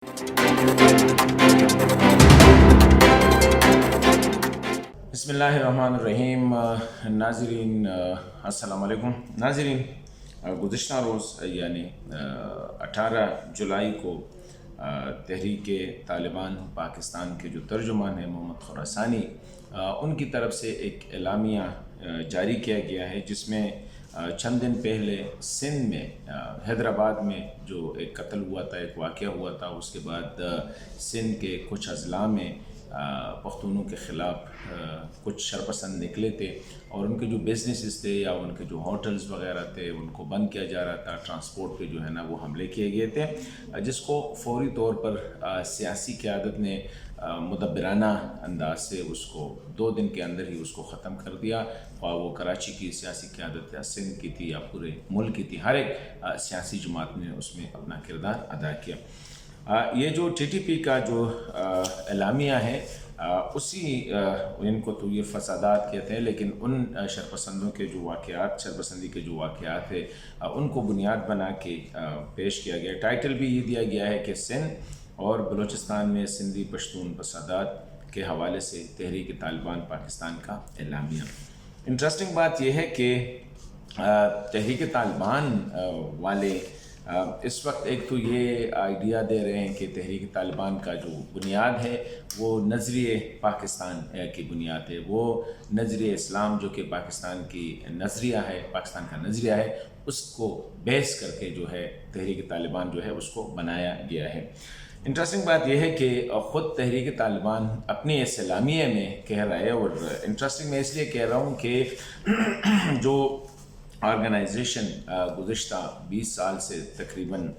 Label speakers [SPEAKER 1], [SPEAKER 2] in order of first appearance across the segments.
[SPEAKER 1] बिस्मिल्लाहिर्रहमानिर्रहीम। नाज़रीन अस्सलाम वालेकुम। नाज़रीन, गुज़िश्ता रोज़ यानी 18 जुलाई को तहरीक तालिबान पाकिस्तान के जो तर्जुमान हैं मोहम्मद खुरासानी, उनकी तरफ से एक एलामिया जारी किया गया है, जिसमें चंद दिन पहले सिंध में हैदराबाद में जो एक कत्ल हुआ था, एक वाक़या हुआ था, उसके बाद सिंध के कुछ अज़ला में पख्तूनों के ख़िलाफ़ कुछ शरपसंद निकले थे और उनके जो बिज़नेसेस थे या उनके जो होटल्स वगैरह थे उनको बंद किया जा रहा था। ट्रांसपोर्ट पे जो है ना वो हमले किए गए थे, जिसको फ़ौरी तौर पर सियासी क़यादत ने मुदब्बिराना अंदाज से उसको 2 दिन के अंदर ही उसको ख़त्म कर दिया। वो कराची की सियासी क़यादत या सिंध की थी या पूरे मुल्क की थी, हर एक सियासी जमात ने उसमें अपना किरदार अदा किया। ये जो TTP का जो एलामिया है, उसी इनको तो ये फसादात कहते हैं, लेकिन उन शरपसंदों के जो वाक़यात, शरपसंदी के जो वाक़यात है उनको बुनियाद बना के पेश किया गया। टाइटल भी ये दिया गया है कि सिंध और बलूचिस्तान में सिंधी पश्तून फसादात के हवाले से तहरीक तालिबान पाकिस्तान का एलामिया। इंटरेस्टिंग बात यह है कि तहरीक तालिबान वाले इस वक्त एक तो ये आइडिया दे रहे हैं कि तहरीक तालिबान का जो बुनियाद है वो नज़रिए पाकिस्तान की बुनियाद है, वो नज़रिए इस्लाम जो कि पाकिस्तान की नज़रिया है, पाकिस्तान का नज़रिया है, उसको बेस करके जो है तहरीक तालिबान जो है उसको बनाया गया है। इंटरेस्टिंग बात यह है कि ख़ुद तहरीक तालिबान अपने इस एलामिये में कह रहा है, और इंटरेस्टिंग मैं इसलिए कह रहा हूँ कि जो ऑर्गेनाइजेशन गुज़िश्ता 20 साल से तकरीबन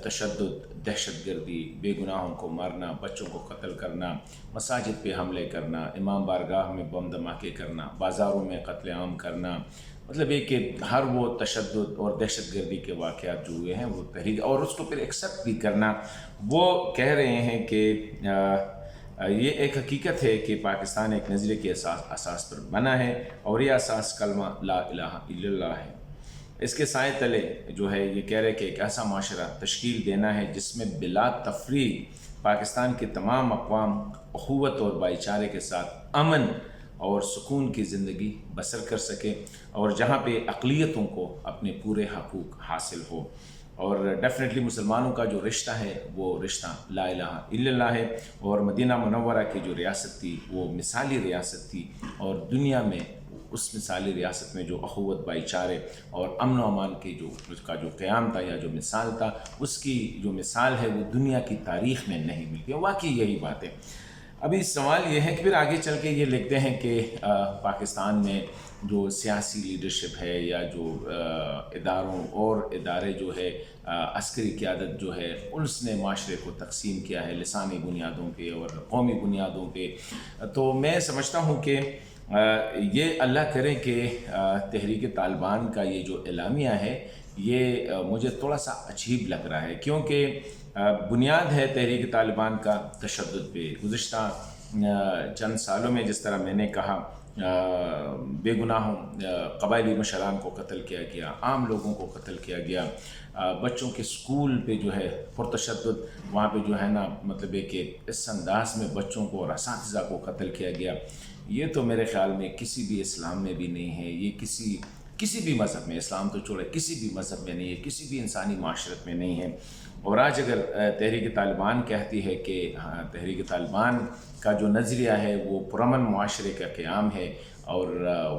[SPEAKER 1] तशद्दुद, दहशतगर्दी, बेगुनाहों को मारना, बच्चों को कत्ल करना, मसाजिद पे हमले करना, इमाम बारगाह में बम धमाके करना, बाज़ारों में कत्ल आम करना, मतलब ये कि हर वो तशद्दुद और दहशतगर्दी के वाक़यात जो हुए हैं वो तहरीक, और उसको फिर एक्सेप्ट भी करना। वो कह रहे हैं कि ये एक हकीकत है कि पाकिस्तान एक नज़रिए के असास पर बना है और ये असास कलमा ला इलाहा इल्लल्लाह है। इसके साए तले जो है ये कह रहे कि एक ऐसा माशरा तश्कील देना है जिसमें बिला तफरीक पाकिस्तान के तमाम अक़वाम अख़ुवत और भाईचारे के साथ अमन और सुकून की ज़िंदगी बसर कर सके, और जहाँ पे अक़लियतों को अपने पूरे हक़ूक़ हासिल हो। और डेफ़िनेटली मुसलमानों का जो रिश्ता है वो रिश्ता ला इलाहा इल्लल्लाह है, और मदीना मुनव्वरा की जो रियासत थी वो मिसाली रियासत थी, और दुनिया में उस मिसाली रियासत में जो अख़ुवत, भाईचारे और अमन व अमान की जो उसका जो क़याम था या जो मिसाल था, उसकी जो मिसाल है वो दुनिया की तारीख़ में नहीं मिलती है। वाकई यही बात है। अभी सवाल ये है कि फिर आगे चल के ये लिखते हैं कि पाकिस्तान में जो सियासी लीडरशिप है या जो इदारों और इदारे जो है अस्करी क़यादत जो है उसने माशरे को तकसीम किया है लिसानी बुनियादों पे और कौमी बुनियादों पे। तो मैं समझता हूँ कि ये अल्लाह करे कि तहरीक तालिबान का ये जो एलामिया है ये मुझे थोड़ा सा अजीब लग रहा है, क्योंकि बुनियाद है तहरीक तालिबान का तशद्दुद पे। गुज़िश्ता चंद सालों में जिस तरह मैंने कहा बेगुनाहों क़बायली मशरान को कत्ल किया गया, आम लोगों को कत्ल किया गया, बच्चों के स्कूल पे जो है पुरतशद्दुद वहाँ पे जो है ना, मतलब है कि इस अंदाज में बच्चों को और असातिज़ा को कत्ल किया गया। ये तो मेरे ख़्याल में किसी भी इस्लाम में भी नहीं है, ये किसी भी मज़हब में, इस्लाम तो छोड़े किसी भी मज़हब में नहीं है, किसी भी इंसानी माशरत में नहीं है। और आज अगर तहरीक तालिबान कहती है कि हाँ, तहरीक तालिबान का जो नज़रिया है वो पुरअमन मुआशरे का क़याम है, और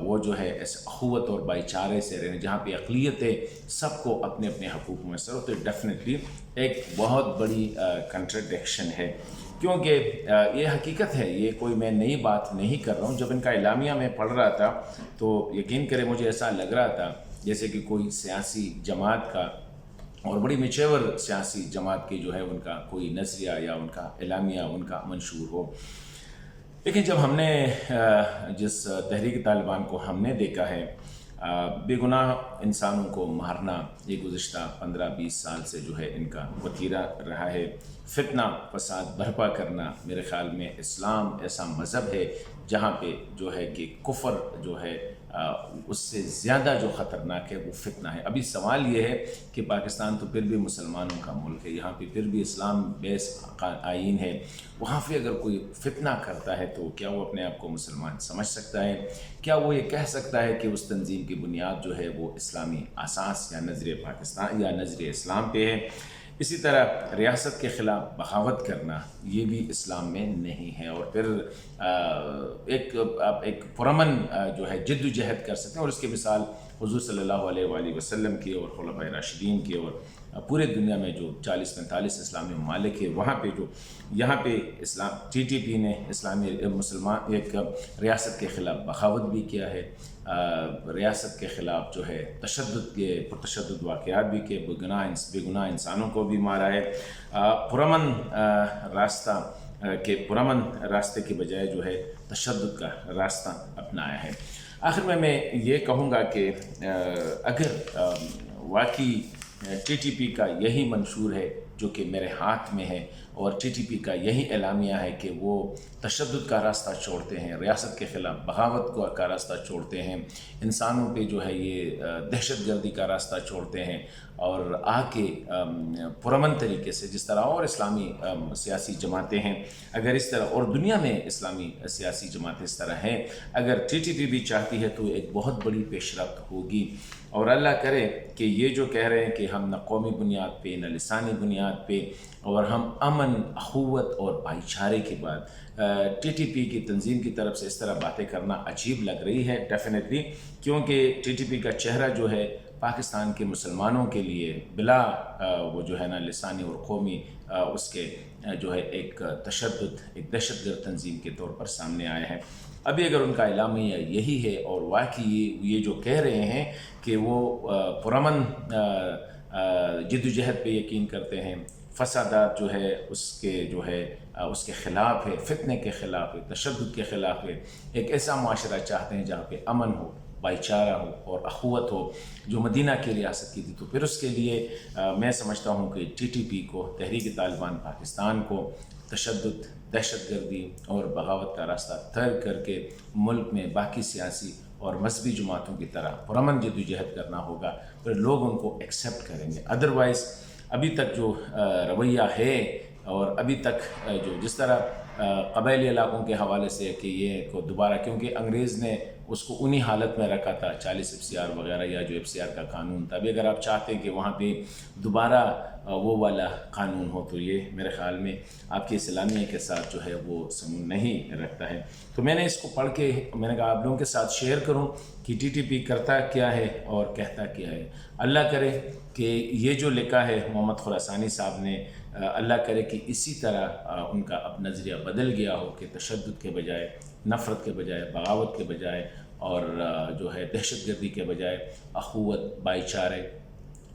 [SPEAKER 1] वो जो है इस अख़ुवत और भाईचारे से रहने, जहाँ पे अक़लियतें सबको अपने अपने हक़ूक़ में सर, तो डेफ़िनेटली एक बहुत बड़ी कंट्रडिक्शन है, क्योंकि ये हकीकत है, ये कोई मैं नई बात नहीं कर रहा हूँ। जब इनका एलामिया में पढ़ रहा था तो यकीन करें मुझे ऐसा लग रहा था जैसे कि कोई सियासी जमात का, और बड़ी मेचेवर सियासी जमात की जो है उनका कोई नज़रिया या उनका एलामिया उनका मंशूर हो। लेकिन जब हमने जिस तहरीक तालिबान को हमने देखा है बेगुनाह इंसानों को मारना, ये गुज़िश्ता 15-20 साल से जो है इनका वतीरा रहा है। फितना फसाद बर्पा करना, मेरे ख़्याल में इस्लाम ऐसा मज़हब है जहाँ पे जो है कि कुफ़र जो है اس سے زیادہ جو خطرناک ہے وہ فتنہ ہے۔ ابھی سوال یہ ہے کہ پاکستان تو پھر بھی مسلمانوں کا ملک ہے، یہاں پہ پھر بھی اسلام بیس آئین ہے، وہاں پہ اگر کوئی فتنہ کرتا ہے تو کیا وہ اپنے آپ کو مسلمان سمجھ سکتا ہے؟ کیا وہ یہ کہہ سکتا ہے کہ اس تنظیم کی بنیاد جو ہے وہ اسلامی اساس یا نظریہ پاکستان یا نظریہ اسلام پہ ہے؟ اسی طرح ریاست کے خلاف بغاوت کرنا یہ بھی اسلام میں نہیں ہے، اور پھر آپ ایک پرامن جو ہے جد و جہد کر سکتے ہیں، اور اس کی مثال حضور صلی اللہ علیہ وآلہ وسلم کی اور خلفائے راشدین کی اور پورے دنیا میں جو 40-45 اسلامی ممالک ہے وہاں پہ جو یہاں پہ اسلام TTP نے اسلامی مسلمان ایک ریاست کے خلاف بغاوت بھی کیا ہے، ریاست کے خلاف جو ہے تشدد کے پرتشدد واقعات بھی کیے، بے گناہ انسانوں کو بھی مارا ہے، پرامن راستے کے بجائے جو ہے تشدد کا راستہ اپنایا ہے۔ آخر میں یہ کہوں گا کہ اگر واقعی TTP کا یہی منشور ہے جو کہ میرے ہاتھ میں ہے، اور TTP کا یہی اعلامیہ ہے کہ وہ تشدد کا راستہ چھوڑتے ہیں، ریاست کے خلاف بغاوت کا راستہ چھوڑتے ہیں، انسانوں پہ جو ہے یہ دہشت گردی کا راستہ چھوڑتے ہیں، اور کے پرامن طریقے سے جس طرح اور اسلامی سیاسی جماعتیں ہیں، اگر اس طرح اور دنیا میں اسلامی سیاسی جماعتیں اس طرح ہیں، اگر TTP بھی چاہتی ہے تو ایک بہت بڑی پیش رفت ہوگی۔ اور اللہ کرے کہ یہ جو کہہ رہے ہیں کہ ہم نہ قومی بنیاد پہ نہ لسانی بنیاد پہ، اور ہم امن، اخوت اور بھائی چارے کے بعد TTP کی تنظیم کی طرف سے اس طرح باتیں کرنا عجیب لگ رہی ہے ڈیفینیٹلی، کیونکہ TTP کا چہرہ جو ہے پاکستان کے مسلمانوں کے لیے بلا وہ جو ہے نا لسانی اور قومی اس کے جو ہے ایک دہشت گرد تنظیم کے طور پر سامنے آیا ہے۔ ابھی اگر ان کا اعلامیہ یہی ہے اور واقعی یہ جو کہہ رہے ہیں کہ وہ پرامن جد و جہد پہ یقین کرتے ہیں، فسادات جو ہے اس کے خلاف ہے، فتنے کے خلاف ہے، تشدد کے خلاف ہے، ایک ایسا معاشرہ چاہتے ہیں جہاں پہ امن ہو، بھائی چارہ ہو اور اخوت ہو جو مدینہ کی ریاست کی تھی، تو پھر اس کے لیے میں سمجھتا ہوں کہ TTP کو، تحریک طالبان پاکستان کو تشدد، دہشت گردی اور بغاوت کا راستہ طے کر کے ملک میں باقی سیاسی اور مذہبی جماعتوں کی طرح پرامن جد و جہد کرنا ہوگا، پھر لوگ ان کو ایکسیپٹ کریں گے۔ ادروائز ابھی تک جو رویہ ہے، اور ابھی تک جو جس طرح قبائلی علاقوں کے حوالے سے کہ یہ کو دوبارہ، کیونکہ انگریز نے اس کو انہی حالت میں رکھا تھا 40 FCR وغیرہ یا جو FCR کا قانون تھا، ابھی اگر آپ چاہتے ہیں کہ وہاں پہ دوبارہ وہ والا قانون ہو تو یہ میرے خیال میں آپ کے اسلامیہ کے ساتھ جو ہے وہ سمون نہیں رکھتا ہے۔ تو میں نے اس کو پڑھ کے میں نے کہا آپ لوگوں کے ساتھ شیئر کروں کہ TTP کرتا کیا ہے اور کہتا کیا ہے۔ اللہ کرے کہ یہ جو لکھا ہے محمد خراسانی صاحب نے، اللہ کرے کہ اسی طرح ان کا اب نظریہ بدل گیا ہو کہ تشدد کے بجائے، نفرت کے بجائے، بغاوت کے بجائے اور جو ہے دہشت گردی کے بجائے اخوت، بھائی چارے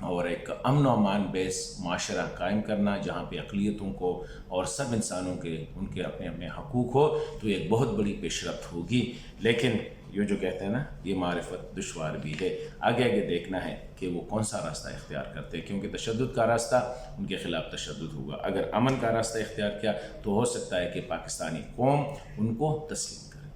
[SPEAKER 1] اور ایک امن و امان بیس معاشرہ قائم کرنا جہاں پہ اقلیتوں کو اور سب انسانوں کے ان کے اپنے اپنے حقوق ہو، تو ایک بہت بڑی پیش رفت ہوگی۔ لیکن یہ جو کہتے ہیں نا، یہ معرفت دشوار بھی ہے، آگے دیکھنا ہے کہ وہ کون سا راستہ اختیار کرتے ہیں، کیونکہ تشدد کا راستہ ان کے خلاف تشدد ہوگا، اگر امن کا راستہ اختیار کیا تو ہو سکتا ہے کہ پاکستانی قوم ان کو تسلیم کرے۔